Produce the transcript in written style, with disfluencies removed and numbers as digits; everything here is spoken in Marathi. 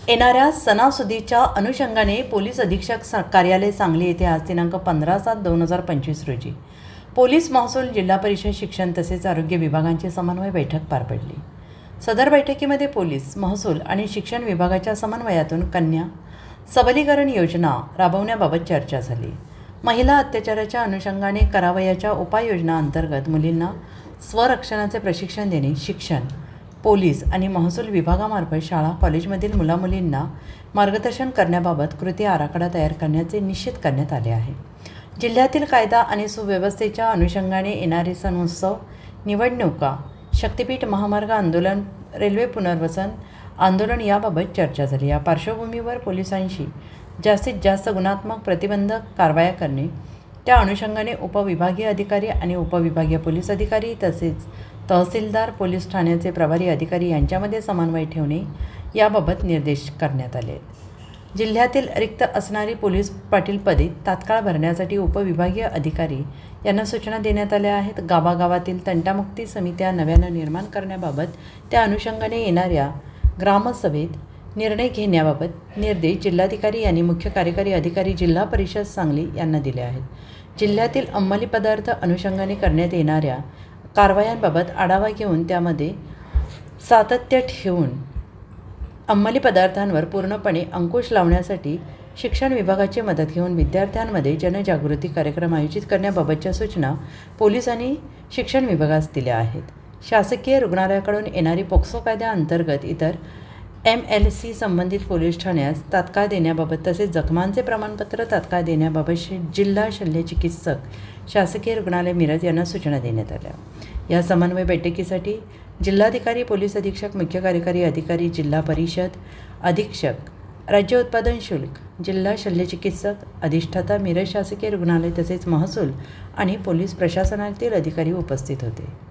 येणाऱ्या सणासुदीच्या अनुषंगाने पोलीस अधीक्षक कार्यालय सांगली येथे आज दिनांक 15/7/2025 रोजी पोलीस महसूल जिल्हा परिषद शिक्षण तसेच आरोग्य विभागांची समन्वय बैठक पार पडली। सदर बैठकीमध्ये पोलीस महसूल आणि शिक्षण विभागाच्या समन्वयातून कन्या सबलीकरण योजना राबवण्याबाबत चर्चा झाली। महिला अत्याचाराच्या अनुषंगाने करावयाच्या उपाययोजना अंतर्गत मुलींना स्वरक्षणाचे प्रशिक्षण देणे, शिक्षण पोलीस आणि महसूल विभागामार्फत शाळा कॉलेजमधील मुलामुलींना मार्गदर्शन करण्याबाबत कृती आराखडा तयार करण्याचे निश्चित करण्यात आले आहे। जिल्ह्यातील कायदा आणि सुव्यवस्थेच्या अनुषंगाने येणारे सणोत्सव, निवडणुका, शक्तीपीठ महामार्ग आंदोलन, रेल्वे पुनर्वसन आंदोलन याबाबत चर्चा झाली। या पार्श्वभूमीवर पोलिसांशी जास्तीत जास्त गुणात्मक प्रतिबंधक कारवाया करणे, त्या अनुषंगाने उपविभागीय अधिकारी आणि उपविभागीय पोलीस अधिकारी तसेच तहसीलदार, पोलीस ठाण्याचे प्रभारी अधिकारी यांच्यामध्ये समन्वय ठेवणे याबाबत निर्देश करण्यात आले। जिल्ह्यातील रिक्त असणारी पोलीस पाटील पदे तात्काळ भरण्यासाठी उपविभागीय अधिकारी यांना सूचना देण्यात आल्या आहेत। गावागावातील तंटामुक्ती समित्या नव्यानं निर्माण करण्याबाबत त्या अनुषंगाने येणाऱ्या ग्रामसभेत निर्णय घेण्याबाबत निर्देश जिल्हाधिकारी यांनी मुख्य कार्यकारी अधिकारी जिल्हा परिषद सांगली यांना दिले आहेत। जिल्ह्यातील अंमली पदार्थ अनुषंगाने करण्यात येणाऱ्या कारवायांबाबत आढावा घेऊन त्यामध्ये सातत्य ठेवून अंमली पदार्थांवर पूर्णपणे अंकुश लावण्यासाठी शिक्षण विभागाची मदत घेऊन विद्यार्थ्यांमध्ये जनजागृती कार्यक्रम आयोजित करण्याबाबतच्या सूचना पोलिसांनी शिक्षण विभागास दिल्या आहेत। शासकीय रुग्णालयाकडून येणारी पोक्सो कायद्याअंतर्गत इतर MLC संबंधित पोलीस ठाण्यास तात्काळ देण्याबाबत तसेच जखमांचे प्रमाणपत्र तात्काळ देण्याबाबत जिल्हा शल्यचिकित्सक शासकीय रुग्णालय मिरज यांना सूचना देण्यात आल्या। या समन्वय बैठकीसाठी जिल्हाधिकारी, पोलीस अधीक्षक, मुख्य कार्यकारी अधिकारी, जिल्हा परिषद अधीक्षक, राज्य उत्पादन शुल्क, जिल्हा शल्यचिकित्सक, अधिष्ठाता मिरज शासकीय रुग्णालय तसेच महसूल आणि पोलीस प्रशासनातील अधिकारी उपस्थित होते।